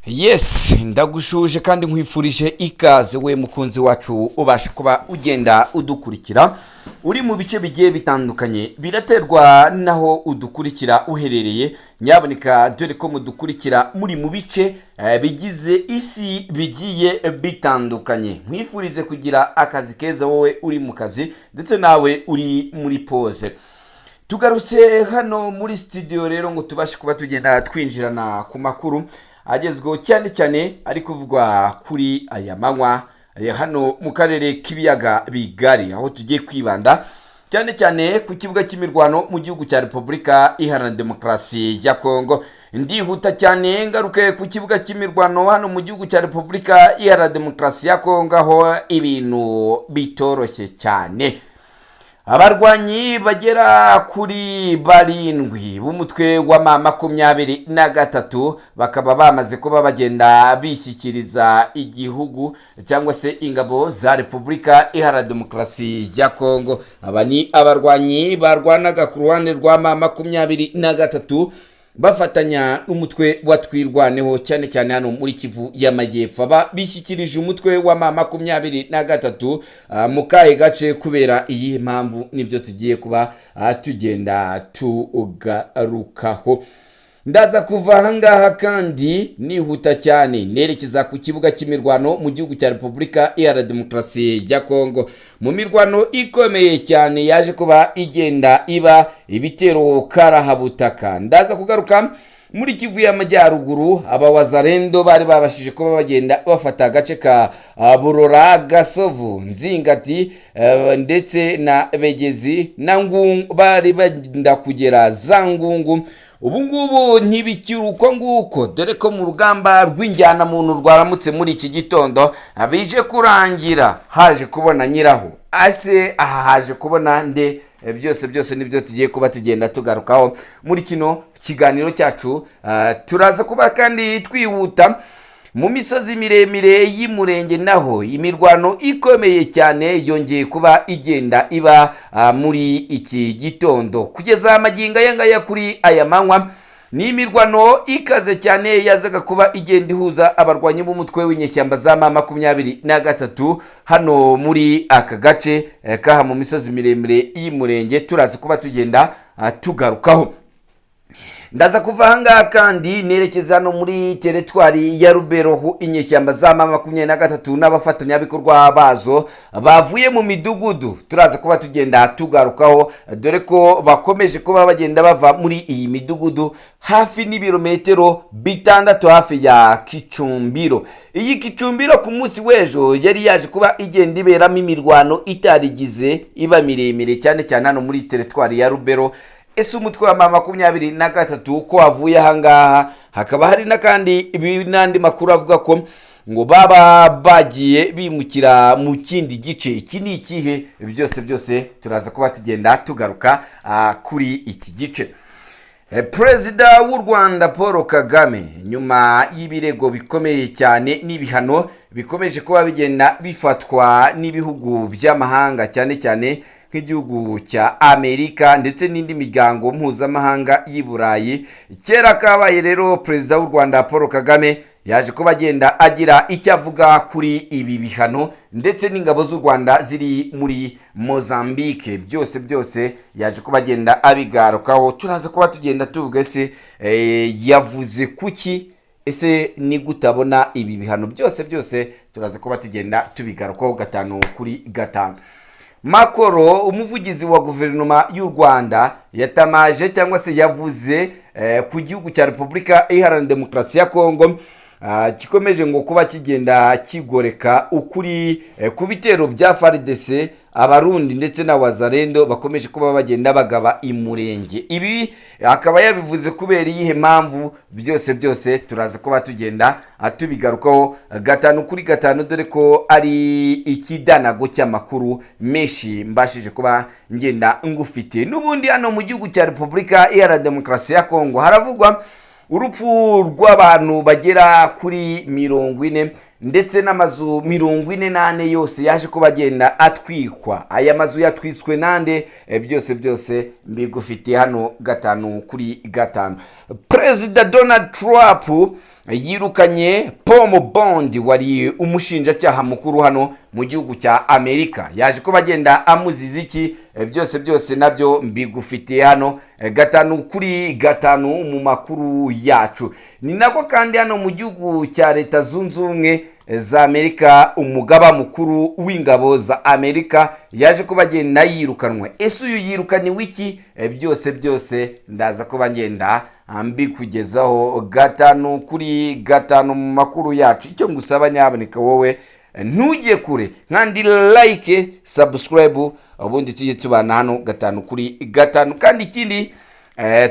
Yes, ndagushuje kandi nkwifurije ikaze we mukunzi wacu ubasha kuba ugenda udukurikira uri mu bice bigiye bitandukanye biraterwa naho udukurikira uherereye nyaboneka dore ko mudukurikira muri mu bice bigize isi bigiye bitandukanye nkwifurize kugira akazi keza wowe uri mu kazi ndetse nawe uri muri pause. Tugarutse hano muri studio rero ngo tubashe kuba tugenda twinjirana ku makuru agezweho cyane cyane ari kuvugwa kuri aya manywa hano mu karere k'ibiyaga bigari, aho tugiye kwibanda cyane cyane ku kibuga cy'imirwano mu gihugu cya Repubulika Iharanira Demokarasi ya Kongo. Ndihuta cyane ngaruke ku kibuga cy'imirwano hano mu gihugu cya Repubulika Iharanira Demokarasi ya Kongo, aho ibintu bitoroshye cyane. Abarwanyi bagera kuri barindwi b'umutwe wa MA23 bakaba bamaze kuba bagenda bishyikiriza igihugu cyangwa se ingabo za Repubulika Iharanira Demokarasi ya Kongo. Aba ni abarwanyi barwanaga ku ruhande rwa MA23 bafatanya n'umutwe wa twirwaneho cyane cyane hano muri Kivu y'Amajyepfo. Aba bishyikirije umutwe wa MA23 mu kahe gace kubera iyi mpamvu nibyo tugiye kuba tugenda tugarukaho. Ndaza kuva ahangaha kandi nihuta cyane nerekeza ku kibuga cy'imirwano mu gihugu cya Repubulika Iharanira Demokarasi ya Kongo, mu mirwano ikomeye cyane yaje kuba igenda iba ibitero karahabutaka. Ndaza kugaruka muri Kivu y'Amajyaruguru, aba Wazalendo bari babashije kuba bagenda bafata agace ka Burora, Gasovu, Nzingati ndetse na Begezi na Ngungu, bari bagenda kugera za Ngungu. Ubungubu ntibikiri uko nguko, dore ko mu rugamba rw'injyana muntu rwaramutse muri iki gitondo abije kurangira haje kubona nyiraho ase aha haje kubona nde. Byose nibyo tugiye kuba tugenda tugarukaho muri kino kiganiro cyacu. Turaza kuba kandi twihuta mu misozi miremire y'Umurenge, naho imirwano ikomeye cyane yongeye kuba igenda iba muri iki gitondo kugeza amagingo yangaya kuri aya manywa. Ni imirwano ikaze cyane yazaga kuba igenda ihuza abarwanyi b'umutwe w'inyeshyamba za MA23 hano muri aka gace kaha mu misozi miremire y'Umurenge. Turaza kuba tugenda tugarukaho. Ndaza kuva ahangaha kandi nerekeza no muri teritwari ya Rubero, inyeshyamba za MA23 n'abafatanyabikorwa bazo bavuye mu midugudu. Turaza kuba tugenda tugarukaho dore ko bakomeje kuba bagenda bava muri iyi midugudu hafi n'ibirometero bitandatu hafi ya Kicumbiro. Iyi Kicumbiro ku munsi w'ejo yari yaje kuba igenda iberamo imirwano itarigize iba miremire cyane cyane hano muri teritwari ya Rubero. Ese umutwe wa MA23 ko wavuye ahangaha, hakaba hari n'akandi n'andi makuru avuga ko ngo baba bagiye bimukira mu kindi gice. Iki ni ikihe? Byose turaza kuba tugenda tugaruka kuri iki gice. Perezida w'u Rwanda Paul Kagame, nyuma y'ibirego bikomeye cyane n'ibihano bikomeje kuba bigenda bifatwa n'ibihugu by'amahanga cyane cyane nk'igihugu cya Amerika ndetse n'indi miryango mpuzamahanga y'i Burayi, kera kabaye rero Perezida w'u Rwanda Paul Kagame yaje kuba agenda agira icyo avuga kuri ibi bihano ndetse n'ingabo z'u Rwanda ziri muri Mozambique. Byose yaje kuba agenda abigarukaho. Turaza kuba tugenda tuvuga ese yavuze kuki, ese ni gutabona ibi bihano. Byose turaza kuba tugenda tubigarukaho gatanu kuri gatanu. Makoro, umuvugizi wa guverinoma y'u Rwanda, yatamaje cyangwa se yavuze ku gihugu cya Repubulika Iharanira Demokarasi ya Kongo kikomeje ngo kuba kigenda kigoreka ukuri ku bitero bya FARDC, Abarundi ndetse na Wazalendo bakomeje kuba bagenda bagaba imurenge. Ibi akaba yabivuze kubera iyihe mpamvu? Byose turaza kuba tugenda tubigarukaho gatanu kuri gatanu, dore ko ari ikidanago cy'amakuru menshi mbashije kuba ngenda ngufite. N'ubundi hano mu gihugu cya Repubulika Iharanira Demokarasi ya Kongo haravugwa urupfu rw'abantu bagera kuri 40 ndetse n'amazu 48 yose yaje kuba agenda atwikwa. Aya mazu yatwiswe nande? Byose mbigufitiye hano 5 kuri 5. Perezida Donald Trump yirukanye Paul Bondi wari umushinjacyaha mukuru hano mu gihugu cya Amerika. Yaje kuba agenda amuziza iki? Byose nabyo mbigufitiye hano 5 kuri 5 mu makuru yacu. Ni nako kandi hano mu gihugu cya Leta Zunze Ubumwe za Amerika umugaba mukuru w'ingabo za Amerika yaje kuba agenda yirukanwa. Ese uyu yirukaniwe iki? Byose ndaza kuba ngenda mbikugezaho 5 kuri 5 mu makuru yacu. Icyo ngusaba nyaboneka wowe ntujye kure nkandi like subscribe ubundi tujye tubana hano 5 kuri 5. Kandi ikindi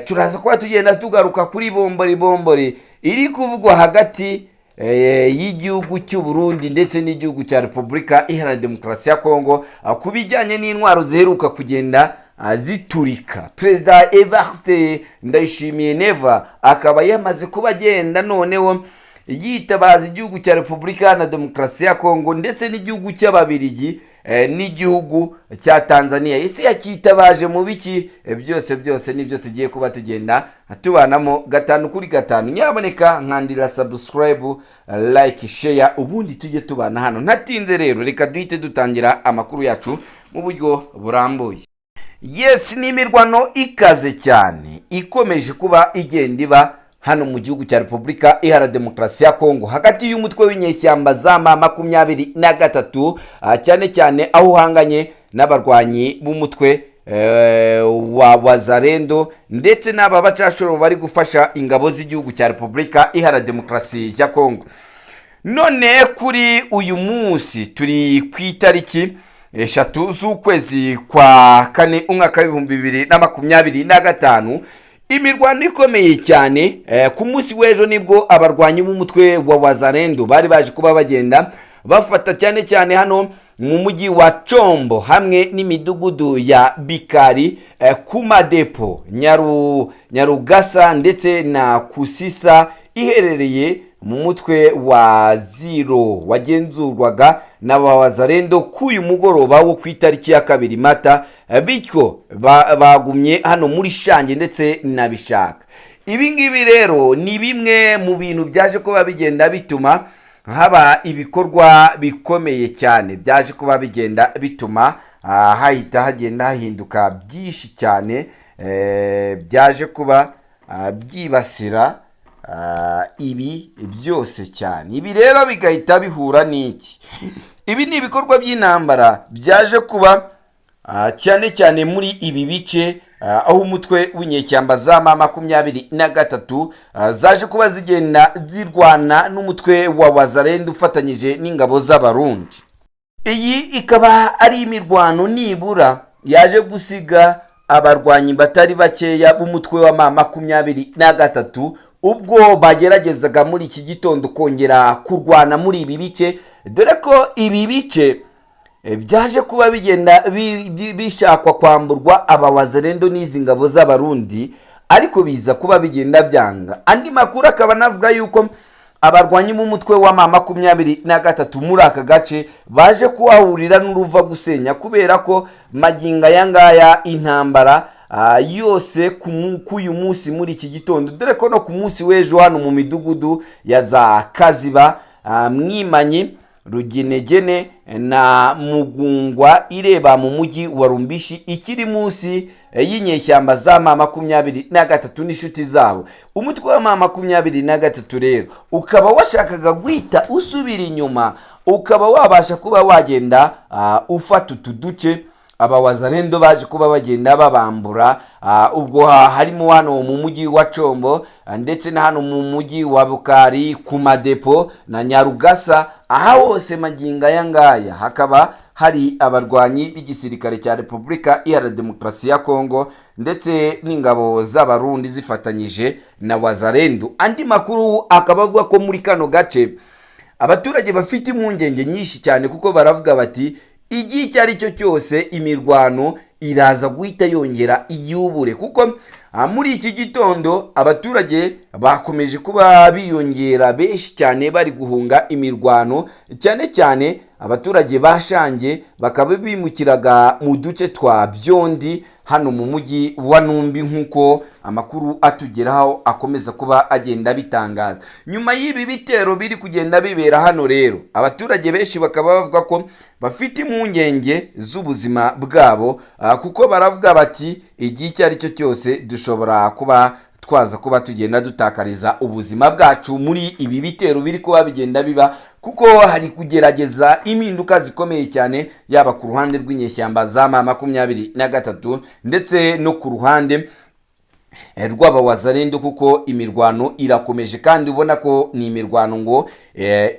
turaza kuba tugenda tugaruka kuri bombori iri kuvugwa hagati y'igihugu cy'u Burundi ndetse n'igihugu cya Repubulika Iharanira Demokarasi ya Kongo kubijyanye n'intwaro ziheruka kugenda ziturika. Perezida Evariste Ndayishimiye Neva akaba yamaze kuba agenda noneho yitabaza igihugu cya Repubulika Iharanira Demokarasi ya Kongo ndetse n'igihugu cy'Ababiligi n'igihugu cya Tanzania. Ese yakitabaje mu biki? Byose nibyo tugiye kuba tugenda tubanamo 5 kuri 5. Nyaboneka nkandira subscribe like share ubundi tujye tubana hano. Ntatinze rero reka duhite dutangira amakuru yacu mu buryo burambuye. Yes, ni imirwano ikaze cyane ikomeje kuba igenda iba hano mu gihugu cya Repubulika Iharanira Demokarasi ya Kongo hagati y'umutwe w'inyeshyamba za MA23 cyane aho uhanganye n'abarwanyi b'umutwe wa Wazalendo ndetse n'aba bacashoro bari gufasha ingabo z'igihugu cya Repubulika Iharanira Demokarasi ya Kongo. None kuri uyu munsi turi ku itariki 3 z'ukwezi kwa 4 umwaka w'2025 imirwano ikomeye cyane. Ku munsi w'ejo nibwo abarwanyi b'umutwe wa Wazalendo bari baje kuba bagenda bafata cyane hano mu mujyi wa Chombo hamwe n'imidugudu ya Bikari, Kumadepo, Nyarugasa ndetse na Kusisa iherereye mu mutwe wa Ziro wagenzurwaga n'abawazalendo k'uyu mugoroba wo ku itariki ya 2 Mata. Bityo bagumye hano muri Shange ndetse na Bishaka. Ibi ngibi rero ni bimwe mu bintu byaje kuba bigenda bituma haba ibikorwa bikomeye cyane, byaje kuba bigenda bituma hahita hagenda hahinduka byinshi cyane byaje kuba byibasira ibi byose cyane. Ibi rero bigahita bihura n'iki? Ibi ni ibikorwa by'intambara byaje kuba cyane muri ibi bice aho umutwe w'inyeshyamba za MA23 zaje kuba zigenda zirwana n'umutwe wa Wazalendo ufatanyije n'ingabo z'Abarundi. Iyi ikaba ari imirwano nibura yaje gusiga abarwanyi batari bakeya b'umutwe wa MA23 ubwo bageragezaga muri iki gitondo kongera kurwana muri ibi bice, dore ko ibi bice byaje kuba bigenda bishakwa kwamburwa abawazalendo n'izi ngabo z'Abarundi, ariko biza kuba bigenda byanga. Andi makuru akaba navuga yuko abarwanyi mu mutwe wa MA23 muri aka gace baje kuhahurira n'uruva gusenya, kubera ko maginga yangaya intambara yose k'uyu munsi muri iki gitondo, dore ko no ku munsi w'ejo hano mu midugudu ya za Kaziba, Mwimanyi, Rugenegene na Mugungwa ireba mu mujyi wa Rumbishi ikiri munsi y'inyeshyamba za MA23 n'inshuti zabo. Umutwe wa MA23 rero ukaba washakaga guhita usubira inyuma, ukaba wabasha kuba wagenda ufata utuduce abawazalendo baje kuba bagenda babambura. Ubwo harimo hano mu mujyi wa Chombo ndetse na hano mu mujyi wa Bukari, Kumadepo na Nyarugasa. Aha hose maginga yangaya hakaba hari abarwanyi b'igisirikare cya Repubulika Iharanira Demokarasi ya Kongo ndetse n'ingabo z'Abarundi zifatanyije na Wazalendo. Andi makuru akaba avuga ko muri kano gace abaturage bafite impungenge nyinshi cyane, kuko baravuga bati igihe icyo ari cyo cyose imirwano iraza guhita yongera iyubure, kuko muri iki gitondo abaturage bakomeje kuba biyongera benshi cyane bari guhunga imirwano, cyane cyane abaturage bashange bakaba bimukiraga mu duce twa Byondi hano mu mujyi wa Numbi, nk'uko amakuru atugeraho akomeza kuba agenda bitangaza. Nyuma y'ibi bitero biri kugenda bibera hano rero, abaturage benshi bakaba bavuga ko bafite impungenge z'ubuzima bwabo, kuko baravuga bati igihe icyo ari cyo cyose dushobora kuba twaza kuba tugenda dutakariza ubuzima bwacu muri ibi bitero biri kuba bigenda biba, kuko hari kugerageza impinduka zikomeye cyane, yaba ku ruhande rw'inyeshyamba za MA23 ndetse no ku ruhande rw'aba Wazalendo, kuko imirwano irakomeje kandi ubona ko ni imirwano ngo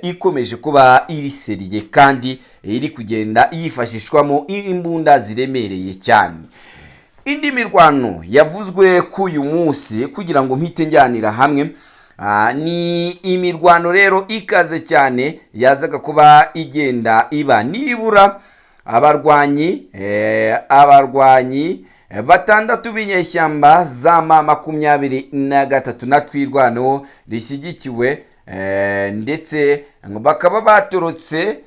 ikomeje kuba iri seriye kandi iri kugenda yifashishwamo imbunda ziremereye cyane. Indi mirwano yavuzwe k'uyu munsi kugira ngo mpite njyanira hamwe, ni imirwano rero ikaze cyane yazaga kuba igenda iba, nibura abarwanyi batandatu b'inyeshyamba za MA23 na twirwanaho rishyigikiwe ndetse bakaba batorotse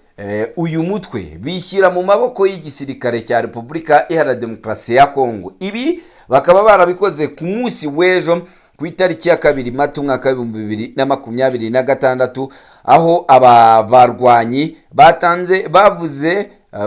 uyu mutwe bishyira mu maboko y'igisirikare cya Repubulika Iharanira Demokarasi ya Kongo. Ibi bakaba barabikoze ku munsi w'ejo ku itariki ya 2 Mata umwaka wa 2026, aho aba barwanyi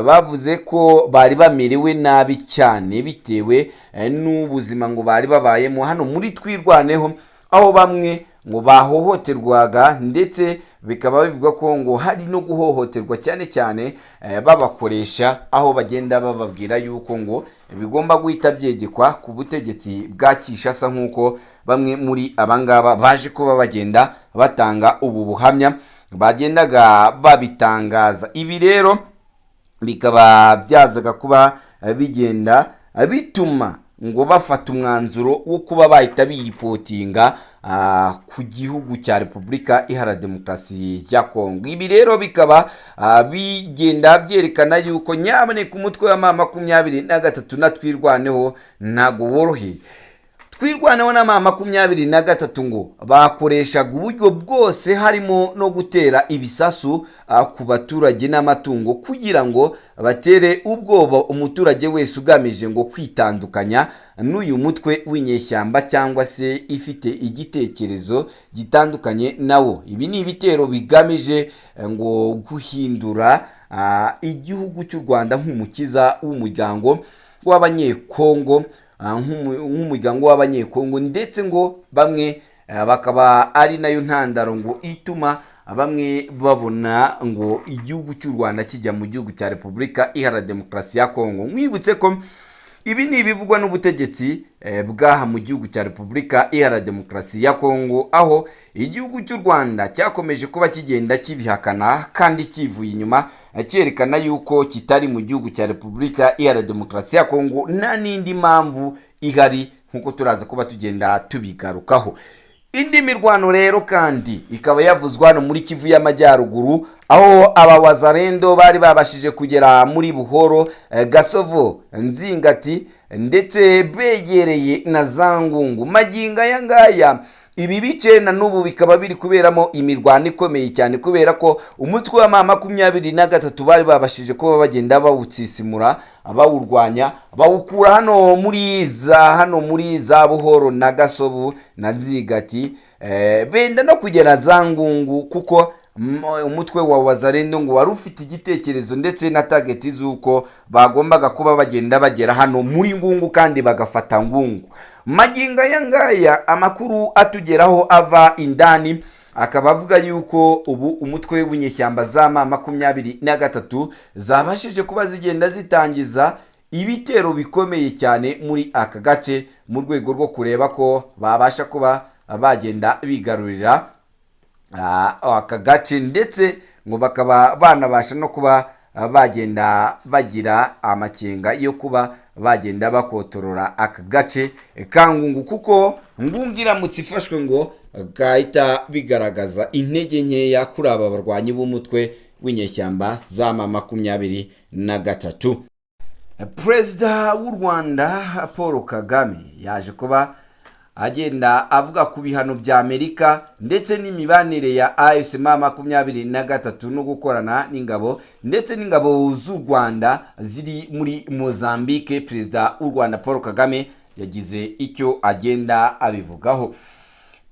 bavuze ko bari bamerewe nabi cyane bitewe n'ubuzima ngo bari babayemo hano muri twirwaneho, aho bamwe ngo bahohoterwaga ndetse bikaba bivuga ko ngo hari no guhohoterwa cyane cyane babakoresha, aho bagenda bababwira yuko ngo bigomba guhita byegekwa ku butegetsi bwa Kinshasa, nk'uko bamwe muri abangaba baje kuba bagenda batanga ubu buhamya bagendaga babitangaza. Ibi rero bikaba byazaga kuba bigenda bituma ngo bafata umwanzuro wo kuba bahita biripotinga ku gihugu cya Repubulika Iharanira Demokarasi ya Kongo. Ibi rero bikaba bigenda byerekana yuko nyamuneka umutwe wa MA23 na twirwaneho ntago woroheye. Twirwaneho na MA23 ngo bakoreshaga uburyo bwose harimo no gutera ibisasu ku baturage n'amatungo kugira ngo batere ubwoba umuturage wese ugamije ngo kwitandukanya n'uyu mutwe w'inyeshyamba cyangwa se ifite igitekerezo gitandukanye nawo. Ibi ni ibitero bigamije ngo guhindura igihugu cy'u Rwanda nk'umukiza w'umuryango w'abanyekongo, nk'umuryango w'abanyekongo, ndetse ngo bamwe bakaba ari nayo ntandaro ngo ituma bamwe babona ngo igihugu cy'u Rwanda kijya mu gihugu cya Repubulika Iharanira Demokarasi ya Kongo. Mwibutse ko ibi ni ibivugwa n'ubutegetsi bwaha mu gihugu cya Repubulika Iharanira Demokarasi ya Kongo, aho igihugu cy'u Rwanda cyakomeje kuba kigenda kibihakana kandi kivuye inyuma, cyerekana yuko kitari mu gihugu cya Repubulika Iharanira Demokarasi ya Kongo nta n'indi mpamvu ihari, nk'uko turaza kuba tugenda tubigarukaho. Indi mirwano rero kandi ikaba yavuzwa hano muri Kivu y'Amajyaruguru, aho aba Wazalendo bari babashije kugera muri Buhoro, Gasovo, Nzingati ndetse begereye na Zangungu. Maginga aya ngaya ibi bice na n'ubu bikaba biri kuberamo imirwano ikomeye cyane, kubera ko umutwe wa MA23 bari babashije kuba bagenda bawutsisimura, bawurwanya, bawukura hano muri za Buhoro na Gasovu na Nzingati, benda no kugera Zangungu, kuko umutwe wa Wazalendo ngo wari ufite igitekerezo ndetse na target z'uko bagombaga kuba bagenda bagera hano muri Ngungu kandi bagafata Ngungu. Maginga aya ngaya amakuru atugeraho ava indani akaba avuga yuko ubu umutwe w'inyeshyamba za MA23 zabashije kuba zigenda zitangiza ibitero bikomeye cyane muri aka gace, mu rwego rwo kureba ko babasha kuba bagenda bigarurira aka gace, ndetse ngo bakaba banabasha no kuba bagenda bagira amakenga yo kuba bagenda bakotorora aka gace ka Ngungu, kuko Ngungu iramutse ifashwe ngo gahita bigaragaza intege nkeya kuri aba barwanyi b'umutwe w'inyeshyamba za M23. Perezida w'u Rwanda Paul Kagame yaje kuba agenda avuga ku bihano bya Amerika ndetse n'imibanire ya M23 no gukorana n'ingabo ndetse n'ingabo z'u Rwanda ziri muri Mozambique. Perezida w'u Rwanda Paul Kagame yagize icyo agenda abivugaho.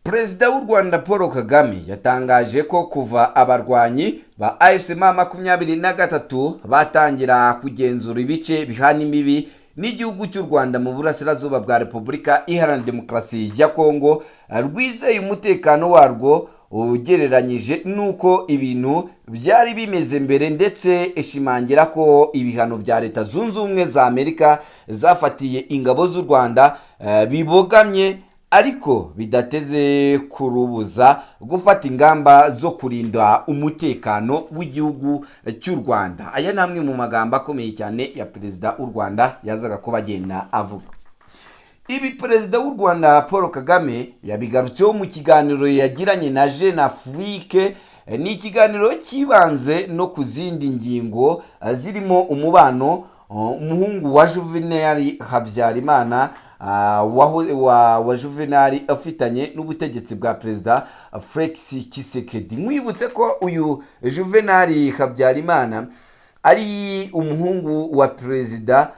Perezida w'u Rwanda Paul Kagame yatangaje ko kuva abarwanyi ba M23 batangira kugenzura ibice bihana imbibi n'igihugu cy'u Rwanda mu burasirazuba bwa Repubulika Iharanira Demokarasi ya Kongo, rwizeye umutekano warwo ugereranyije nuko ibintu byari bimeze mbere, ndetse ishimangira ko ibihano bya Leta Zunze Ubumwe za Amerika zafatiye ingabo z'u Rwanda bibogamye ariko bidateze kurubuza gufata ingamba zo kurinda umutekano w'igihugu cy'u Rwanda. Aya ni amwe mu magambo akomeye cyane ya perezida w'u Rwanda yazaga ko bagenda avuga. Ibi perezida w'u Rwanda Paul Kagame yabigarutseho mu kiganiro yagiranye na Jeune Afrique. Ni ikiganiro kibanze no ku zindi ngingo zirimo umubano umuhungu wa Juvenal Habyarimana wa Juvenal afitanye n'ubutegetsi bwa perezida Felix Tshisekedi. Mwibutse ko uyu Juvenal Habyarimana ari umuhungu wa perezida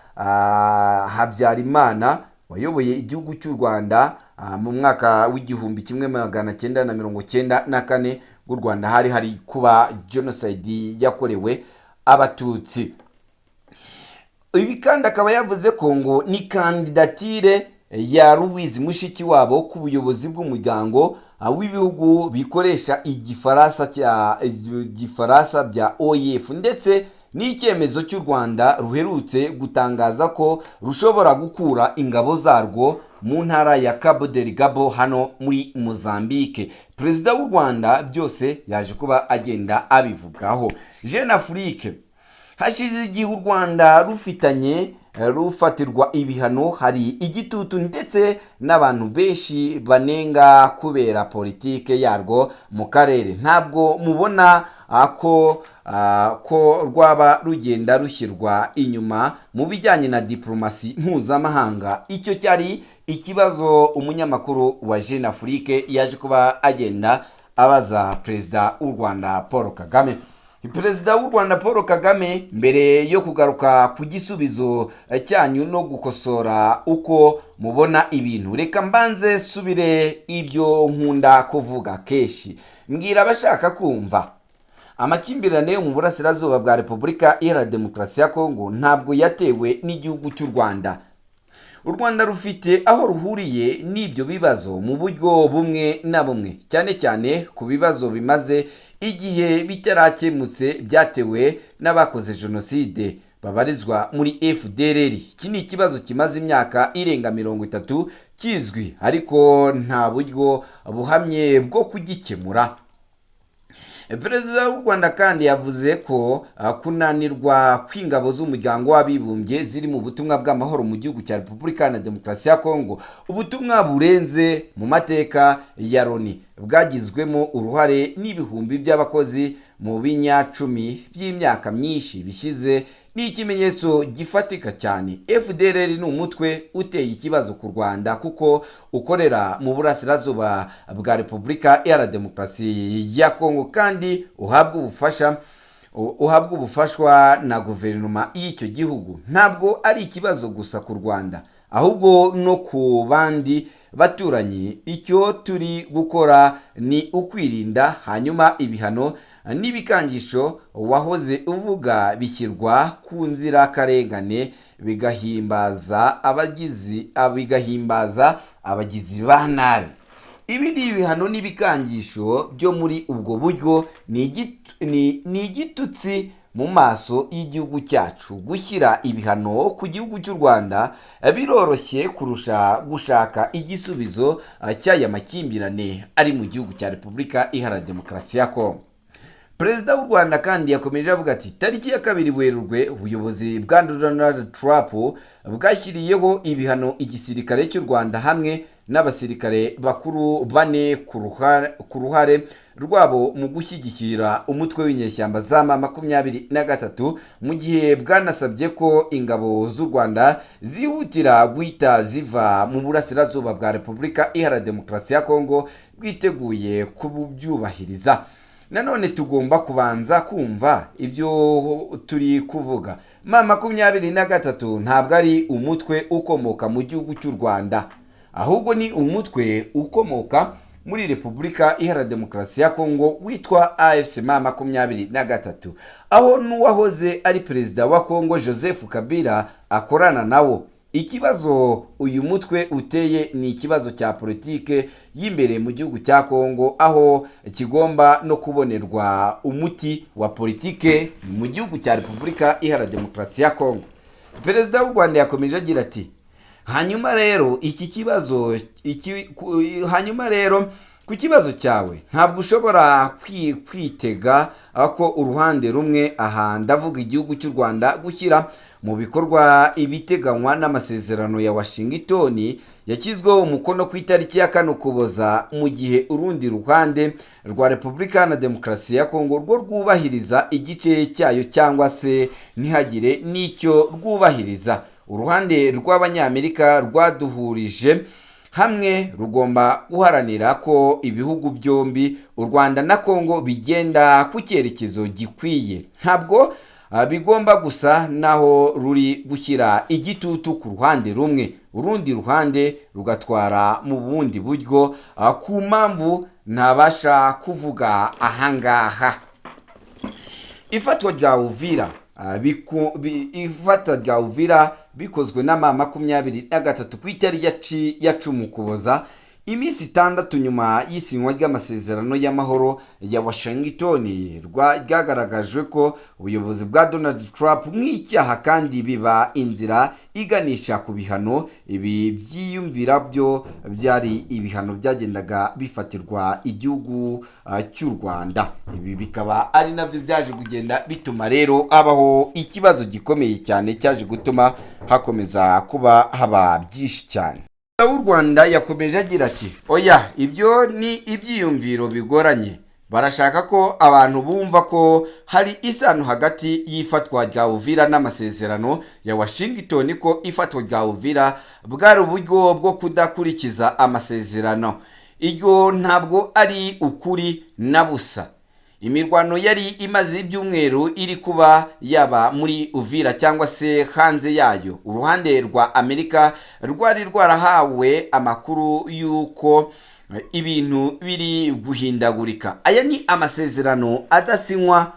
Habyarimana wayoboye igihugu cy'u Rwanda mu mwaka w'igihumbi 1994 bw'u Rwanda hari kuba genocide yakorewe abatutsi. Ibi kandi akaba yavuze ko ngo ni kandidatire ya Louise Mushikiwabo ku buyobozi bw'umuryango w'ibihugu bikoresha igifaransa bya OIF, ndetse n'icyemezo cy'u Rwanda ruherutse gutangaza ko rushobora gukura ingabo zarwo mu ntara ya Cabo Delgado hano muri Mozambique. Perezida w'u Rwanda byose yaje kuba agenda abivugaho. Jeune Afrique: hashize igihe u Rwanda rufatirwa ibihano, hari igitutu ndetse n'abantu benshi banenga kubera politike yarwo mu karere. Ntabwo mubona ko rwaba rugenda rushyirwa inyuma mu bijyanye na diplomasi mpuzamahanga? Icyo cyari ikibazo umunyamakuru wa Jeune Afrique yaje kuba agenda abaza perezida w'u Rwanda Paul Kagame. Perezida w'u Rwanda Paul Kagame mbere yo kugaruka ku gisubizo cyanyu no gukosora uko mubona ibintu, reka mbanze subire ibyo nkunda kuvuga keshi, mbwira abashaka kumva. Amakimbirane yo mu burasirazuba bwa Repubulika Iharanira Demokarasi ya Kongo ntabwo yatewe n'igihugu cy'u Rwanda. U Rwanda rufite aho ruhuriye n'ibyo bibazo mu buryo bumwe na bumwe, cyane cyane ku bibazo bimaze igihe bitarakemutse byatewe n'abakoze jenoside babarizwa muri FDLR. Iki ni ikibazo kimaze imyaka irenga 30 kizwi, ariko nta buryo buhamye bwo kugikemura. Perezida w'u Rwanda kandi yavuze ko kunanirwa kw'ingabo z'umuryango w'abibumbye ziri mu butumwa bw'amahoro mu gihugu cya Repubulika Iharanira Demokarasi ya Kongo, ubutumwa burenze mu mateka ya Loni, bwagizwemo uruhare n'ibihumbi by'abakozi mu binyacumi by'imyaka myinshi bishize, ni ikimenyetso gifatika cyane. FDLR ni umutwe uteye ikibazo ku Rwanda kuko ukorera mu burasirazuba bwa Repubulika Iharanira Demokarasi ya Kongo kandi uhabwa ubufashwa na guverinoma y'icyo gihugu. Ntabwo ari ikibazo gusa ku Rwanda, ahubwo no ku bandi baturanyi. Icyo turi gukora ni ukwirinda, hanyuma ibihano n'ibikangisho wahoze uvuga bishyirwa ku nzira karengane bigahimbaza abagizi ba nabi. Ibi ni ibihano n'ibikangisho byo muri ubwo buryo ni igitutsi mu maso y'igihugu cyacu. Gushyira ibihano ku gihugu cy'u Rwanda biroroshye kurusha gushaka igisubizo cy'aya makimbirane ari mu gihugu cya Repubulika Iharanira Demokarasi ya Kongo. Perezida w'u Rwanda kandi yakomeje avuga ati tariki ya 2 Werurwe ubuyobozi bwa Donald Trump bwashyiriyeho ibihano igisirikare cy'u Rwanda hamwe n'abasirikare bakuru bane ku ruhare rwabo mu gushyigikira umutwe w'inyeshyamba za MA23 mu gihe bwanasabye ko ingabo z'u Rwanda zihutira guhita ziva mu burasirazuba bwa Repubulika Iharanira Demokarasi ya Kongo bwiteguye kubyubahiriza. Nanone tugomba kubanza kumva ibyo turi kuvuga. MA23 ntabwo ari umutwe ukomoka mu gihugu cy'u Rwanda, ahubwo ni umutwe ukomoka muri Repubulika Iharanira Demokarasi ya Kongo witwa AFC MA23, aho n'uwahoze ari perezida wa Kongo Joseph Kabila akorana nawo. Ikibazo uyu mutwe uteye ni ikibazo cya politike y'imbere mu gihugu cya Kongo, aho kigomba no kubonerwa umuti wa politike mu gihugu cya Repubulika Iharanira Demokarasi ya Kongo. Perezida w'u Rwanda yakomeje agira ati, hanyuma rero ku kibazo cyawe ntabwo ushobora kwitega ko uruhande rumwe, aha ndavuga igihugu cy'u Rwanda, gushyira mu bikorwa ibiteganywa n'amasezerano ya Washington yashyizweho umukono ku itariki ya 4 Ukuboza, mu gihe urundi ruhande rwa Repubulika Iharanira Demokarasi ya Kongo rwo rwubahiriza igice cyayo cyangwa se ntihagire n'icyo rwubahiriza. Uruhande rw'Abanyamerika rwaduhurije hamwe rugomba guharanira ko ibihugu byombi, u Rwanda na Kongo, bigenda ku cyerekezo gikwiye. Ntabwo bigomba gusa naho ruri gushyira igitutu ku ruhande rumwe, urundi ruhande rugatwara mu bundi buryo, ku mpamvu ntabasha kuvuga ahangaha. Ifatwa rya Uvira bikozwe na MA23 ku itariki ya 10 Ukuboza, iminsi 6 nyuma y'isinywa ry'amasezerano y'amahoro ya Washington, ryagaragajwe ko ubuyobozi bwa Donald Trump nk'icyaha kandi biba inzira iganisha ku bihano. Ibi byiyumvira byo byari ibihano byagendaga bifatirwa igihugu cy'u Rwanda. Ibi bikaba ari nabyo byaje kugenda bituma rero abaho ikibazo gikomeye cyane, cyaje gutuma hakomeza kuba haba byinshi cyane. U Rwanda yakomeje agira ati, oya, ibyo ni ibyiyumviro bigoranye. Barashaka ko abantu bumva ko hari isano hagati y'ifatwa rya Uvira n'amasezerano ya Washington, ko ifatwa rya Uvira bwari uburyo bwo kudakurikiza amasezerano. Iryo ntabwo ari ukuri na busa. Imirwano yari imaze ibyumweru iri kuba, yaba muri Uvira cyangwa se hanze yayo. Uruhande rwa Amerika rwari rwarahawe amakuru y'uko ibintu biri guhindagurika. Aya ni amasezerano adasinywa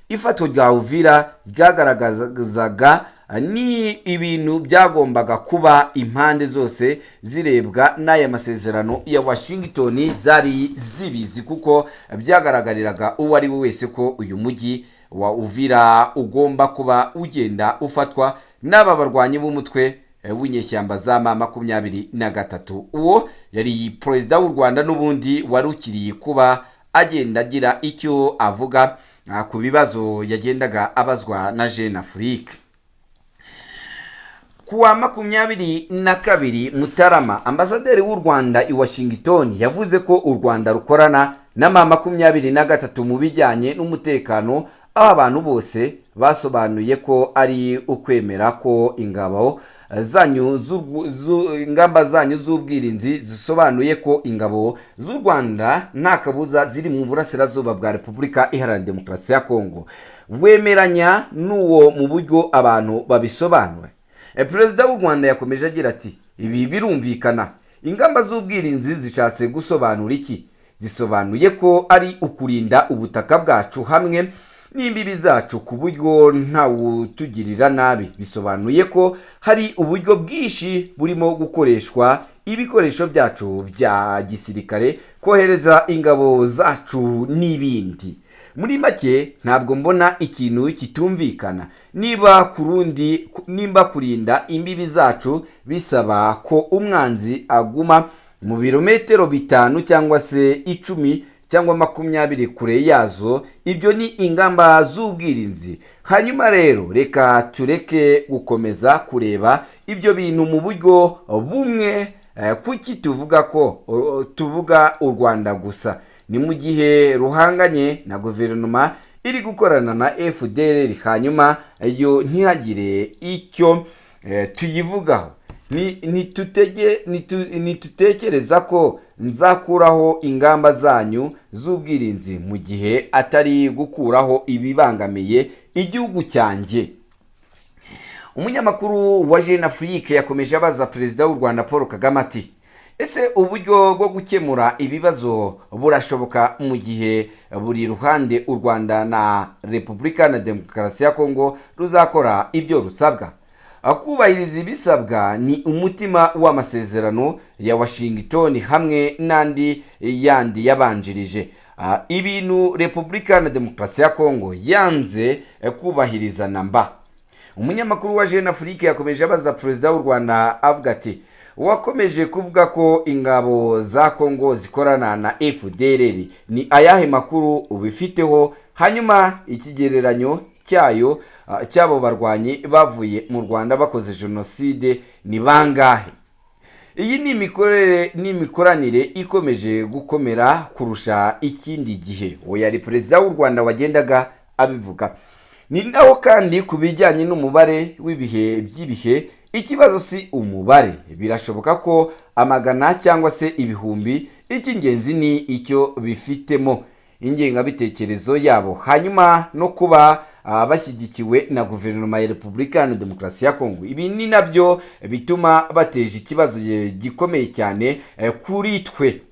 ifatwa rya Uvira ryagaragazaga ni ibintu byagombaga kuba impande zose zirebwa n'aya masezerano ya Washington zari zibizi, kuko byagaragariraga uwo ari we wese ko uyu mujyi wa Uvira ugomba kuba ugenda ufatwa n'aba barwanyi b'umutwe w'inyeshyamba za MA23. Uwo yari perezida w'u Rwanda n'ubundi wari ukiriye kuba agenda agira icyo avuga ku bibazo yagendaga abazwa na Jeune Afrique. Kuwa 22 Mutarama, ambasaderi w'u Rwanda i Washington yavuze ko u Rwanda rukorana na MA23 mu bijyanye n'umutekano, aho abantu bose basobanuye ko ari ukwemera ko ingamba zanyu z'ubwirinzi zisobanuye ko ingabo z'u Rwanda nta kabuza ziri mu burasirazuba bwa Repubulika Iharanira Demokarasi ya Kongo. Wemeranya n'uwo mu buryo abantu babisobanura. Perezida w'u Rwanda yakomeje agira ati, ibi birumvikana. Ingamba z'ubwirinzi zishatse gusobanura iki? Zisobanuye ko ari ukurinda ubutaka bwacu hamwe n'imbibi zacu ku buryo ntawutugirira nabi. Bisobanuye ko hari uburyo bwinshi burimo gukoreshwa ibikoresho byacu bya gisirikare, kohereza ingabo zacu n'ibindi. Muri make ntabwo mbona ikintu kitumvikana. Nimba kurinda imbibi zacu bisaba ko umwanzi aguma mu birometero 5 cyangwa se 10 cyangwa 20 kure yazo. Ibyo ni ingamba z'ubwirinzi. Hanyuma rero reka tureke gukomeza kureba ibyo bintu mu buryo bumwe. Kuki tuvuga u Rwanda gusa? Ni mu gihe ruhanganye na guverinoma iri gukorana na FDLR, hanyuma yo ntihagire icyo tuyivugaho. Nitutekereza ko nzakuraho ingamba zanyu z'ubwirinzi mu gihe atari gukuraho ibibangamiye igihugu cyanjye. Umunyamakuru wa Jeune Afrique yakomeje abaza Perezida w'u Rwanda Paul Kagame ati, ese uburyo bwo gukemura ibibazo burashoboka mu gihe buri ruhande u Rwanda na Repubulika na Demokarasi ya Kongo ruzakora ibyo rusabwa? Kubahiriza ibisabwa ni umutima w'amasezerano ya Washington hamwe n'andi yandi yabanjirije. Ibintu Repubulika na Demokarasi ya Kongo yanze kubahiriza namba. Umunyamakuru wa Jeune Afrique yakomeje abaza Perezida w'u Rwanda avuga ati, wakomeje kuvuga ko ingabo za Kongo zikorana na FDLR, ni ayahe makuru ubifiteho? Hanyuma ikigereranyo cyabo barwanyi bavuye mu Rwanda bakoze jenoside ni bangahe? Iyi ni imikoranire ikomeje gukomera kurusha ikindi gihe. Yari Perezida w'u Rwanda wagendaga abivuga. Ni naho kandi kubijyanye n'umubare by'ibihe, ikibazo si umubare. Birashoboka ko amagana cyangwa se ibihumbi, icy'ingenzi ni icyo bifitemo ingengabitekerezo yabo, hanyuma no kuba bashyigikiwe na guverinoma ya Repubulika ya Demokarasi ya Kongo. Ibi ni nabyo bituma bateje ikibazo gikomeye cyane kuri twe.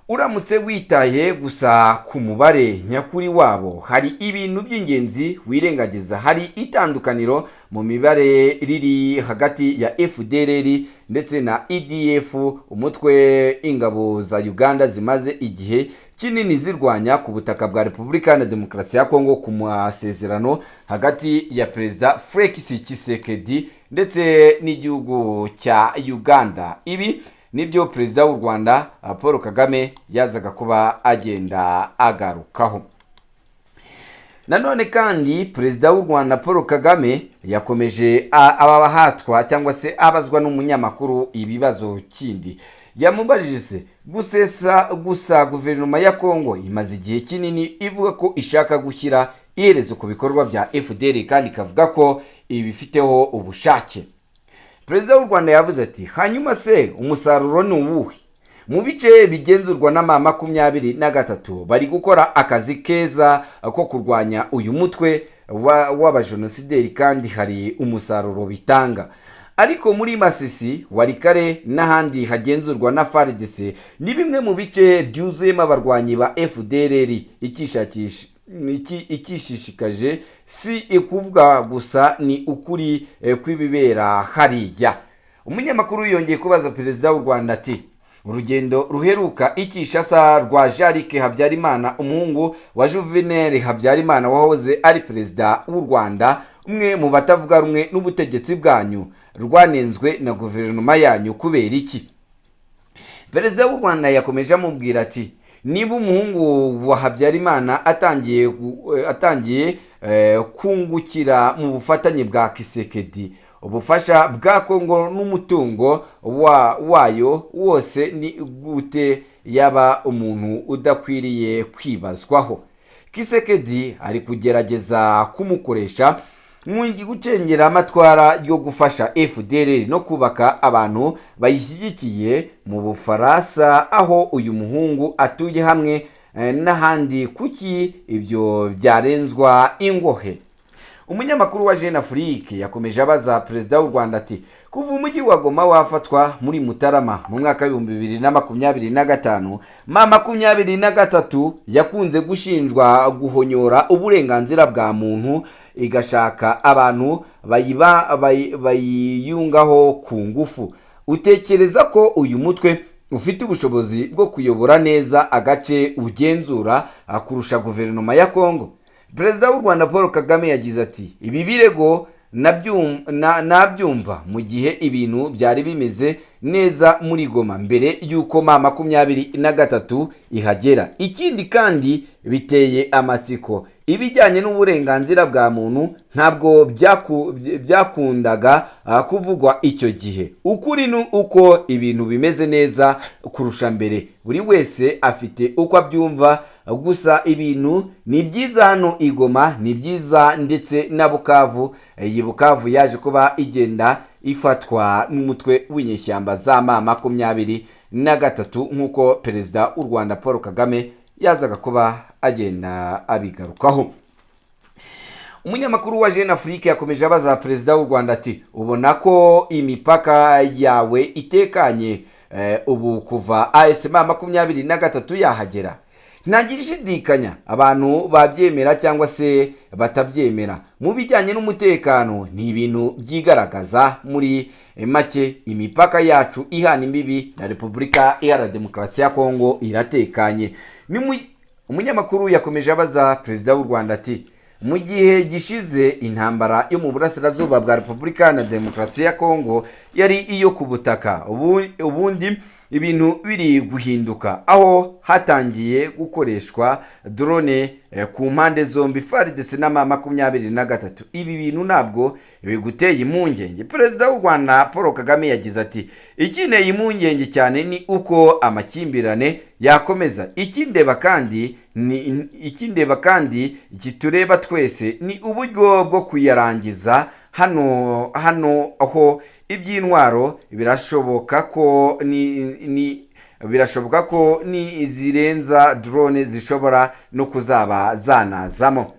Uramutse witaye gusa ku mubare nyakuri wabo, hari ibintu by'ingenzi wirengagiza. Hari itandukaniro mu mibare riri hagati ya FDLR ndetse na EDF, umutwe ingabo za Uganda zimaze igihe kinini zirwanya ku butaka bwa Repubulika na Demokarasi ya Kongo, ku masezerano hagati ya Perezida Felix Tshisekedi ndetse n'igihugu cya Uganda. Ibi nibyo Perezida w'u Rwanda Paul Kagame yazaga kuba agenda agarukaho. Nanone kandi Perezida w'u Rwanda Paul Kagame yakomeje abahatwa cyangwa se abazwa n'umunyamakuru ibibazo kindi. Yamubajije se gusa guverinoma ya Kongo imaze igihe kinini ivuga ko ishaka gushyira iherezo ku bikorwa bya FDL kandi ikavuga ko ibifiteho ubushake. Perezida w'u Rwanda yavuze ati, hanyuma se umusaruro ni uwuhe? Mu bice bigenzurwa na MA23 bari gukora akazi keza ko kurwanya uyu mutwe w'abajenosideri kandi hari umusaruro bitanga. Ariko muri Masisi, Warikare n'ahandi hagenzurwa na FARDC ni bimwe mu bice byuzuyemo abarwanyi ba FDLR. Ikishishikaje si ikuvuga gusa, ni ukuri kw'ibibera hariya. Umunyamakuru yongeye kubaza Perezida w'u Rwanda ati, urugendo ruheruka Kinshasa rwa Yari Habyarimana, umuhungu wa Juvenal Habyarimana wahoze ari Perezida w'u Rwanda, umwe mu batavuga rumwe n'ubutegetsi bwanyu, rwanenzwe na guverinoma yanyu kubera iki? Perezida w'u Rwanda yakomeje amubwira ati, niba umuhungu wa Habyarimana atangiye kungukira mu bufatanye bwa Tshisekedi, ubufasha bwa Kongo n'umutungo wayo wose, ni gute yaba umuntu udakwiriye kwibazwaho? Tshisekedi ari kugerageza kumukoresha mu gucengera amatwara yo gufasha FDLR no kubaka abantu bayishyigikiye mu Bufaransa, aho uyu muhungu atuye hamwe n'ahandi. Kuki ibyo byarenzwa ingohe? Umunyamakuru wa Jeune Afrique yakomeje abaza Perezida w'u Rwanda ati, kuva umujyi wa Goma wafatwa muri Mutarama mu mwaka wa 2025, MA23 yakunze gushinjwa guhonyora uburenganzira bwa muntu, igashaka abantu bayiyungaho ku ngufu. Utekereza ko uyu mutwe ufite ubushobozi bwo kuyobora neza agace ugenzura kurusha guverinoma ya Kongo? Perezida w'u Rwanda Paul Kagame yagize ati, ibi birego nabyumva mu gihe ibintu byari bimeze neza muri Goma mbere y'uko M23 ihagera. Ikindi kandi biteye amatsiko, ibijyanye n'uburenganzira bwa muntu ntabwo byakundaga kuvugwa icyo gihe. Ukuri ni uko ibintu bimeze neza kurusha mbere, buri wese afite uko abyumva, gusa ibintu ni byiza hano i Goma, ni byiza ndetse na Bukavu. Iyi Bukavu yaje kuba igenda ifatwa n'umutwe w'inyeshyamba za M23 nk'uko perezida w'u Rwanda Paul Kagame yazaga kuba agenda abigarukaho. Umunyamakuru wa Jeune Afrique yakomeje abaza perezida w'u Rwanda ati, ubona ko imipaka yawe itekanye ubu kuva M23 yahagera? Ntagishidikanya abantu babyemera cyangwa se batabyemera. Mu bijyanye n'umutekano ni ibintu byigaragaza muri make. Imipaka yacu ihana imbibi na Repubulika Iharanira Demokarasi ya Kongo iratekanye. Umunyamakuru yakomeje abaza perezida w'u Rwanda ati, mu gihe gishize intambara yo mu burasirazuba bwa Repubulika Iharanira Demokarasi ya Kongo yari iyo ku butaka, ubundi ibintu biri guhinduka aho hatangiye gukoreshwa drone ku mpande zombi, FARDC na M23. Ibi bintu ntabwo biguteye impungenge? Perezida w'u Rwanda Paul Kagame yagize ati, ikineye impungenge cyane ni uko amakimbirane yakomeza. Ikindeba kandi kitureba twese ni uburyo bwo kuyarangiza. Hano aho iby'intwaro birashoboka ko ni zirenza drone zishobora no kuzaba zanazamo.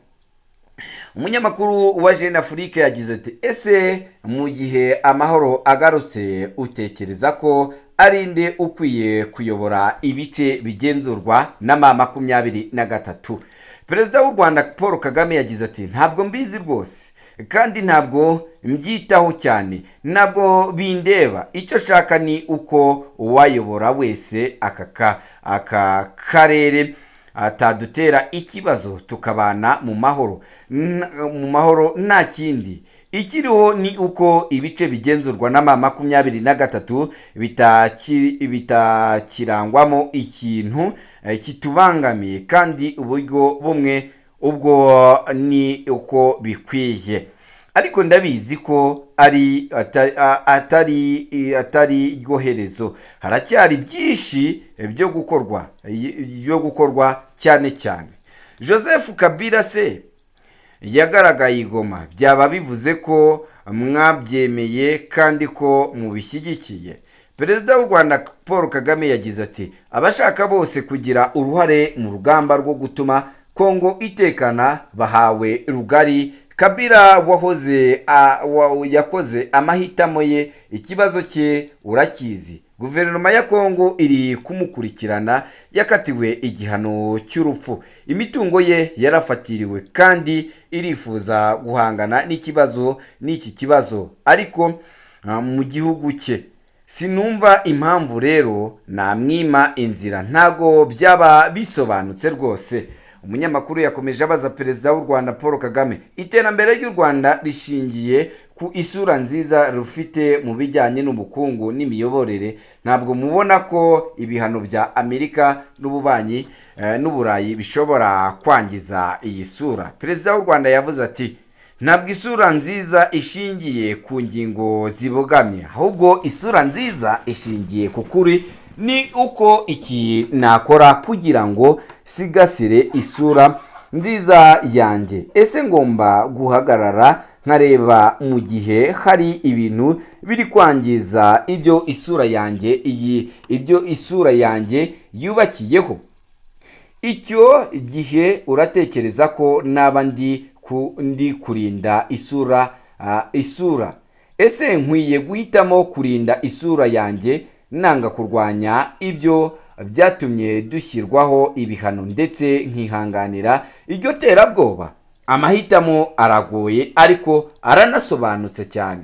Umunyamakuru wa Jeune Afrique yagize ati, ese mu gihe amahoro agarutse utekereza ko ari nde ukwiye kuyobora ibice bigenzurwa na M23? Perezida w'u Rwanda Paul Kagame yagize ati, ntabwo mbizi rwose kandi ntabwo mbyitaho cyane, ntabwo bindeba. Icyo shaka ni uko uwayobora wese aka karere atadutera ikibazo tukabana mu mahoro nta kindi. Ikiriho ni uko ibice bigenzurwa na M23 bitakirangwamo ikintu kitubangamiye, kandi uburyo bumwe ubwo ni uko bikwiye. Ariko ndabizi ko atari ryoherezo, haracyari byinshi byo gukorwa cyane. Joseph Kabila se yagaragaye i Goma, byaba bivuze ko mwabyemeye kandi ko mubishyigikiye? Perezida w'u Rwanda Paul Kagame yagize ati, abashaka bose kugira uruhare mu rugamba rwo gutuma Kongo itekana bahawe rugari. Kabila yakoze amahitamo ye, ikibazo cye urakizi. Guverinoma ya Kongo iri kumukurikirana, yakatiwe igihano cy'urupfu. Imitungo ye yarafatiriwe kandi irifuza guhangana n'iki kibazo ariko mu gihugu cye. Sinumva impamvu rero namwima inzira, ntago byaba bisobanutse rwose. Umunyamakuru yakomeje abaza perezida w'u Rwanda Paul Kagame, iterambere ry'u Rwanda rishingiye ku isura nziza rufite mu bijyanye n'ubukungu n'imiyoborere. Ntabwo mubona ko ibihano bya Amerika n'ububanyi n'Uburayi bishobora kwangiza iyi sura? Perezida w'u Rwanda yavuze ati, ntabwo isura nziza ishingiye ku ngingo zibogamye, ahubwo isura nziza ishingiye ku kuri. Ni uko iki nakora kugira ngo sigasire isura nziza yanjye? Ese ngomba guhagarara nkareba mu gihe hari ibintu biri kwangiza ibyo isura yanjye yubakiyeho? Icyo gihe uratekereza ko naba ndi kurinda isura? Ese nkwiye guhitamo kurinda isura yanjye nanga kurwanya ibyo byatumye dushyirwaho ibihano ndetse nkihanganira iryo terabwoba? Amahitamo aragoye ariko aranasobanutse cyane.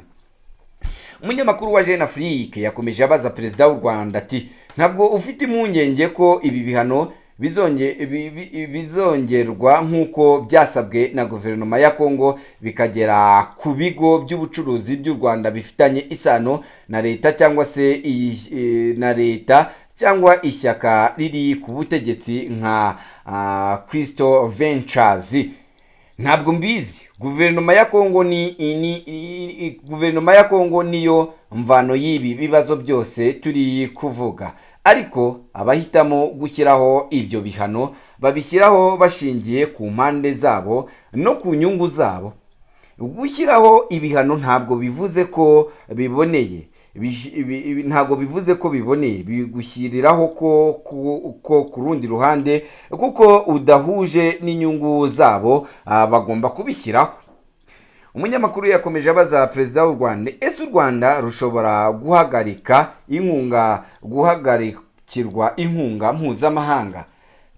Umunyamakuru wa Jeune Afrique yakomeje abaza perezida w'u Rwanda ati, ntabwo ufite impungenge ko ibi bihano bizongerwa nk'uko byasabwe na guverinoma ya Kongo, bikagera ku bigo by'ubucuruzi by'u Rwanda bifitanye isano na leta cyangwa se cyangwa ishyaka riri ku butegetsi nka Crystal Ventures. Ntabwo mbizi, guverinoma ya Kongo niyo mvano y'ibi bibazo byose turi kuvuga, ariko abahitamo gushyiraho ibyo bihano babishyiraho bashingiye ku mpande zabo no ku nyungu zabo. Gushyiraho ibihano ntabwo bivuze ko biboneye, bigushyiriraho ko ku rundi ruhande kuko udahuje n'inyungu zabo bagomba kubishyiraho. Umunyamakuru yakomeje abaza perezida w'u Rwanda, ese u Rwanda rushobora guhagarikirwa inkunga mpuzamahanga?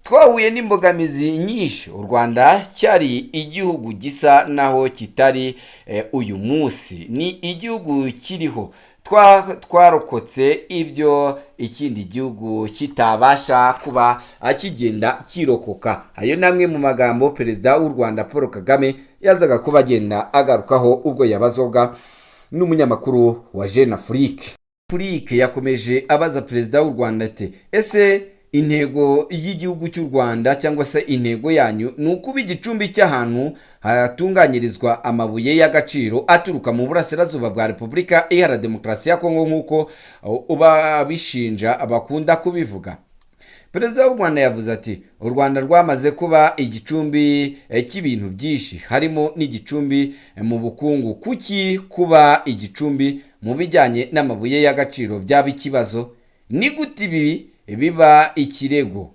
Twahuye n'imbogamizi nyinshi. U Rwanda cyari igihugu gisa naho kitari uyu munsi, ni igihugu kiriho. Twarokotse ibyo ikindi gihugu kitabasha kuba akigenda kirokoka. Ayo namwe mu magambo perezida w'u Rwanda Paul Kagame yazaga kuba agenda agarukaho ubwo yabazwaga n'umunyamakuru wa Jeune Afrique. Yakomeje abaza perezida w'u Rwanda ati, ese intego y'igihugu cy'u Rwanda cyangwa se intego yanyu ni ukuba igicumbi cy'ahantu hatunganyirizwa amabuye y'agaciro aturuka mu burasirazuba bwa Repubulika Iharanira Demokarasi ya Kongo nk'uko bishinja bakunda kubivuga? Perezida w'u Rwanda yavuze ati, u Rwanda rwamaze kuba igicumbi cy'ibintu byinshi, harimo n'igicumbi mu bukungu. Kuki kuba igicumbi mu bijyanye n'amabuye y'agaciro byaba ikibazo? Ni gute ibi biba ikirego?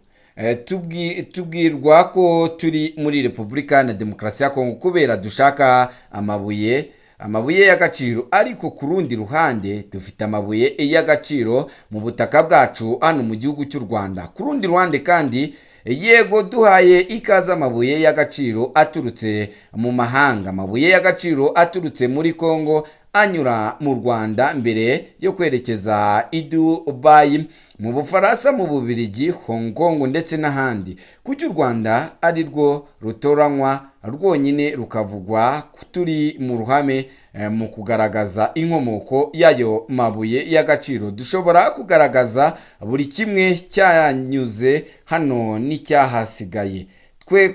Tubwirwa ko turi muri Repubulika na Demokarasi ya Kongo kubera dushaka amabuye y'agaciro, ariko ku rundi ruhande dufite amabuye y'agaciro mu butaka bwacu hano mu gihugu cy'u Rwanda. Ku rundi ruhande kandi yego duhaye ikaze amabuye y'agaciro aturutse mu mahanga, amabuye y'agaciro aturutse muri Kongo anyura mu Rwanda mbere yo kwerekeza i Dubai, mu Bufaransa, mu Bubiligi, Hong Kong ndetse n'ahandi. Kuki u Rwanda ari rwo rutoranywa rwonyine rukavugwa turi mu ruhame mu kugaragaza inkomoko y'ayo mabuye y'agaciro? Dushobora kugaragaza buri kimwe cyanyuze hano n'icyahasigaye,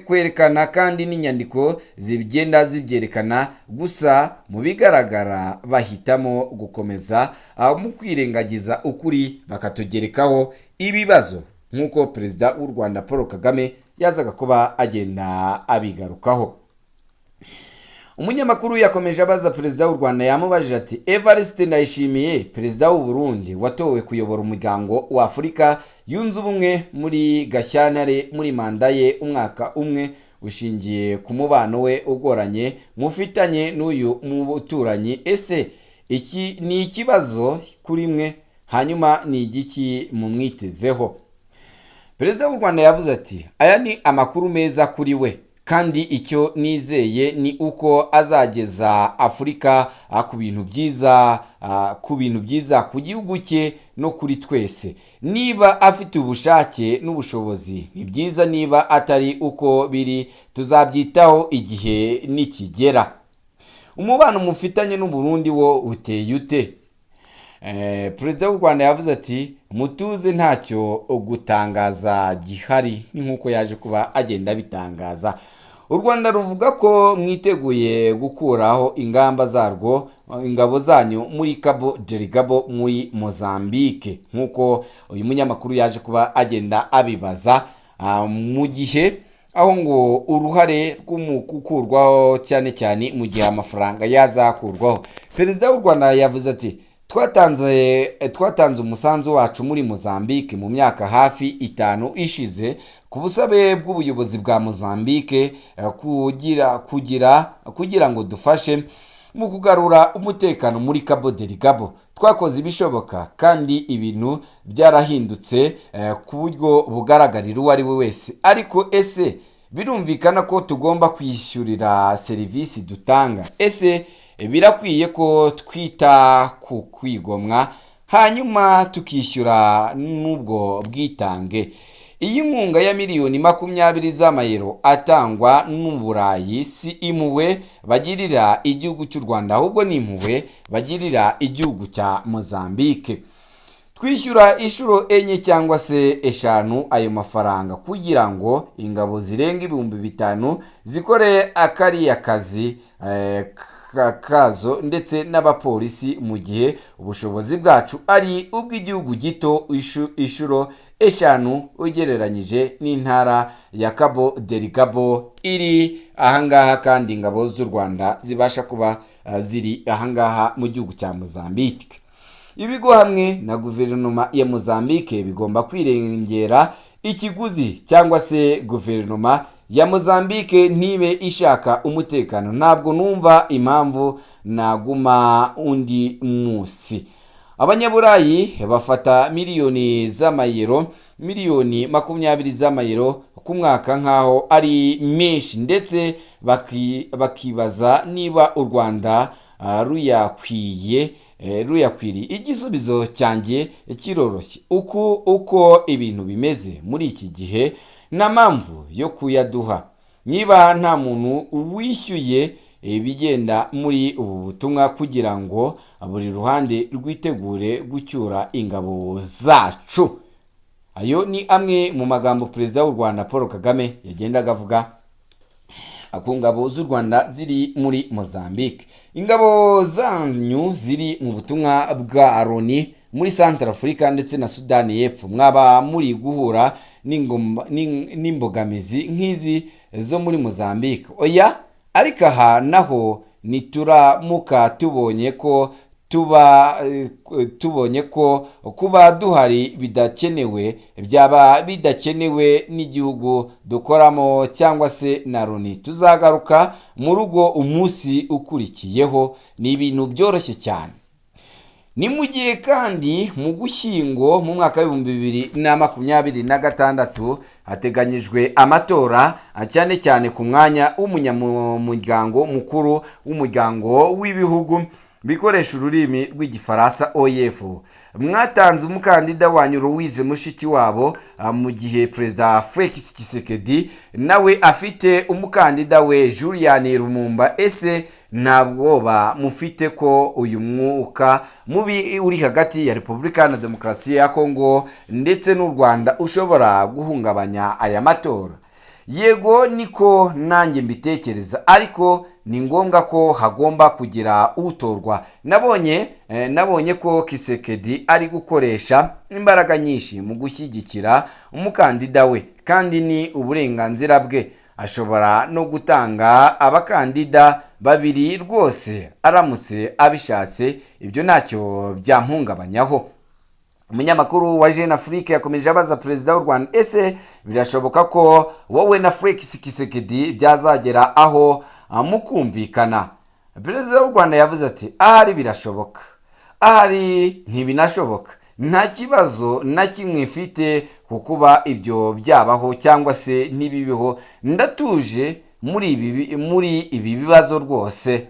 kwerekana kandi n'inyandiko zigenda zibyerekana, gusa mu bigaragara bahitamo gukomeza mu kwirengagiza ukuri bakatugerekaho ibibazo, nk'uko perezida w'u Rwanda Paul Kagame yazaga kuba agenda abigarukaho. Umunyamakuru yakomeje abaza perezida w'u Rwanda, yamubajije ati, Evariste Ndayishimiye perezida w'u Burundi watowe kuyobora umuryango wa Afurika yunze ubumwe muri Gashyantare muri manda ye umwaka umwe, ushingiye ku mubano we ugoranye mufitanye n'uyu muturanyi. Ese iki ni ikibazo kuri mwe? Hanyuma ni igiki mumwitezeho? Perezida w'u Rwanda yavuze ati, aya ni amakuru meza kuri we, kandi icyo nizeye ni uko azageza Afurika ku bintu byiza ku gihugu cye no kuri twese. Niba afite ubushake n'ubushobozi ni byiza, niba atari uko biri tuzabyitaho igihe nikigera. Umubano mufitanye n'u Burundi wo uteye ute? Perezida w'u Rwanda yavuze ati, mutuze ntacyo gutangaza gihari, ni nk'uko yaje kuba agenda bitangaza. U Rwanda ruvuga ko mwiteguye gukuraho ingabo zanyu muri Cabo Delgado muri Mozambique, nk'uko uyu munyamakuru yaje kuba agenda abibaza, mu gihe aho ngo uruhare rw'umukurwaho cyane cyane mu gihe amafaranga yazakurwaho. Perezida w'u Rwanda yavuze ati, twatanze umusanzu wacu muri Mozambique mu myaka hafi 5 ishize ku busabe bw'ubuyobozi bwa Mozambique kugira ngo dufashe mu kugarura umutekano muri Cabo Delgado. Twakoze ibishoboka kandi ibintu byarahindutse ku buryo bugaragarira uwo ari we wese, ariko ese birumvikana ko tugomba kwishyurira serivisi dutanga? Ese birakwiye ko twita ku kwigomwa hanyuma tukishyura n'ubwo bwitange? iyi nkunga ya miliyoni 20 z'amayero atangwa n'Uburayi si impuhwe bagirira igihugu cy'u Rwanda, ahubwo ni impuhwe bagirira igihugu cya Mozambique. Twishyura inshuro enye cyangwa se eshanu ayo mafaranga kugira ngo ingabo zirenga 5,000 zikore akariya kazi kazo ndetse n'abapolisi, mu gihe ubushobozi bwacu ari ubw'igihugu gito inshuro eshanu ugereranyije n'intara ya Cabo Delgado iri ahangaha, kandi ingabo z'u Rwanda zibasha kuba ziri ahangaha mu gihugu cya Mozambique. Ibigo hamwe na guverinoma ya Mozambique bigomba kwirengera ikiguzi, cyangwa se guverinoma ya Mozambique ntibe ishaka umutekano. Ntabwo numva impamvu naguma undi munsi. Abanyaburayi bafata miliyoni z'amayero, miliyoni 20 z'amayero ku mwaka nkaho ari menshi, ndetse bakibaza niba u Rwanda ruyakwiriye. Igisubizo cyanjye kiroroshye, uko ibintu bimeze muri iki gihe nta mpamvu yo kuyaduha. Niba nta muntu wishyuye ibigenda muri ubu butumwa kugira ngo buri ruhande rwitegure gucyura ingabo zacu. Ayo ni amwe mu magambo Perezida w'u Rwanda Paul Kagame yagendaga avuga ku ngabo z'u Rwanda ziri muri Mozambique. Ingabo zanyu ziri mu butumwa bwa Loni muri Central Africa ndetse na Sudani y'Epfo, mwaba muri guhura n'imbogamizi nk'izi zo muri Mozambique? Oya, ariko aha naho nituramuka tubonye ko kuba duhari bidakenewe, byaba bidakenewe n'igihugu dukoramo cyangwa se na Loni, tuzagaruka mu rugo umunsi ukurikiyeho. Ni ibintu byoroshye cyane. Ni mu gihe kandi mu Gushyingo mu mwaka wa 2026 hateganyijwe amatora, cyane cyane ku mwanya w'umunyamuryango mukuru w'umuryango w'ibihugu bikoresha ururimi rw'igifaransa OIF. Mwatanze umukandida wanyu Louise Mushikiwabo, mu gihe Perezida Felix Tshisekedi nawe afite umukandida we Julian Lumumba. Ese ntabwoba mufite ko uyu mwuka mubi uri hagati ya Repubulika ya Demokarasi ya Kongo ndetse n'u Rwanda ushobora guhungabanya aya matora? Yego, niko nanjye mbitekereza, ariko ni ngombwa ko hagomba kugira utorwa. Nabonye ko Tshisekedi ari gukoresha imbaraga nyinshi mu gushyigikira umukandida we, kandi ni uburenganzira bwe. Ashobora no gutanga abakandida babiri rwose aramutse abishatse, ibyo ntacyo byampungabanyaho. Umunyamakuru wa Jeune Afrique yakomeje abaza Perezida w'u Rwanda, ese birashoboka ko wowe na Felix Tshisekedi byazagera aho mukumvikana? Perezida w'u Rwanda yavuze ati, ahari birashoboka, ahari ntibinashoboka. Nta kibazo na kimwe mfite ku kuba ibyo byabaho cyangwa se ntibibeho. Ndatuje muri ibi bibazo rwose.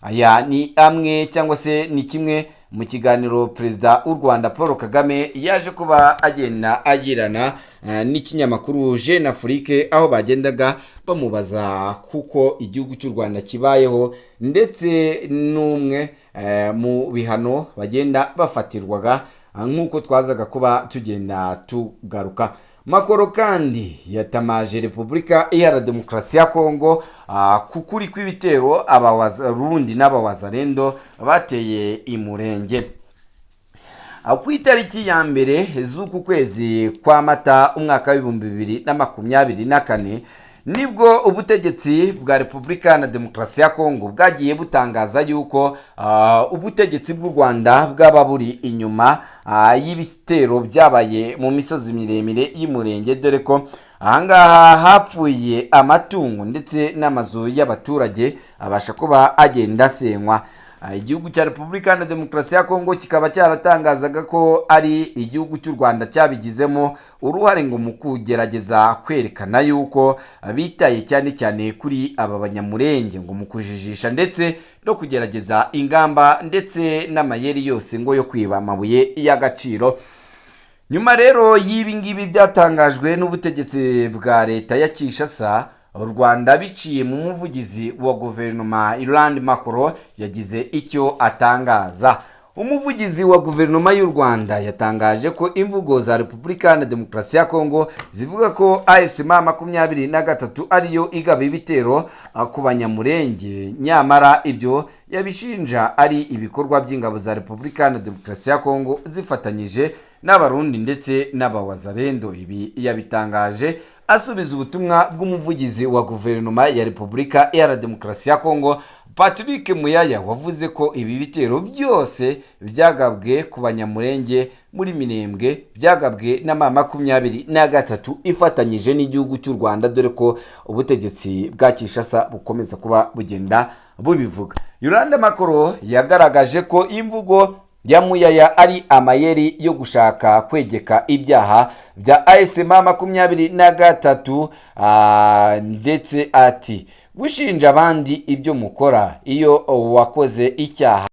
Aya ni amwe cyangwa se ni kimwe mu kiganiro Perezida w'u Rwanda Paul Kagame yaje kuba agenda agirana n'ikinyamakuru Jeune Afrique, aho bagendaga bamubaza kuko igihugu cy'u Rwanda kibayeho, ndetse n'umwe mu bihano bagenda bafatirwaga, nk'uko twazaga kuba tugenda tugaruka. Makoro kandi yatamaje Repubulika Iharanira Demokarasi ya Kongo kukuri kw'ibitero Abarundi n'Abawazalendo bateye imurenge. Ku itariki ya mbere z'uku kwezi kwa Mata umwaka wa 2024 nibwo ubutegetsi bwa Repubulika ya Demokarasi ya Kongo bwagiye butangaza yuko ubutegetsi bw'u Rwanda bwaba buri inyuma y'ibitero byabaye mu misozi miremire y'imurenge, dore ko ahangaha hapfuye amatungo ndetse n'amazu y'abaturage abasha kuba agenda asenywa. Igihugu cya Repubulika ya Demokarasi ya Kongo kikaba cyaratangazaga ko ari igihugu cy'u Rwanda cyabigizemo uruhare ngo mu kugerageza kwerekana yuko bitaye cyane cyane kuri aba banyamurenge, ngo mu kujijisha ndetse no kugerageza ingamba ndetse n'amayeri yose ngo yo kwiba amabuye y'agaciro. nyuma rero y'ibi ngibi byatangajwe n'ubutegetsi bwa leta ya Kinshasa, u Rwanda biciye mu muvugizi wa guverinoma Irland Macron yagize icyo atangaza. Umuvugizi wa guverinoma y'u Rwanda yatangaje ko imvugo za Repubulika Iharanira Demokarasi ya Kongo zivuga ko AFC M23 ariyo igaba ibitero ku banyamurenge, nyamara ibyo yabishinja ari ibikorwa by'ingabo za Repubulika Iharanira Demokarasi ya Kongo zifatanyije n'abarundi ndetse n'abawazalendo. Ibi yabitangaje asubiza ubutumwa bw'umuvugizi wa guverinoma ya Repubulika Iharanira Demokarasi ya Kongo Patrick Muyaya, wavuze ko ibi bitero byose byagabwe ku banyamurenge muri Minembwe byagabwe na M23 ifatanyije n'igihugu cy'u Rwanda, dore ko ubutegetsi bwa Kinshasa bukomeza kuba bugenda bubivuga. Yolande Macron yagaragaje ko imvugo ya Muyaya ari amayeri yo gushaka kwegeka ibyaha bya AFC M23, ndetse ati gushinja abandi ibyo mukora iyo wakoze icyaha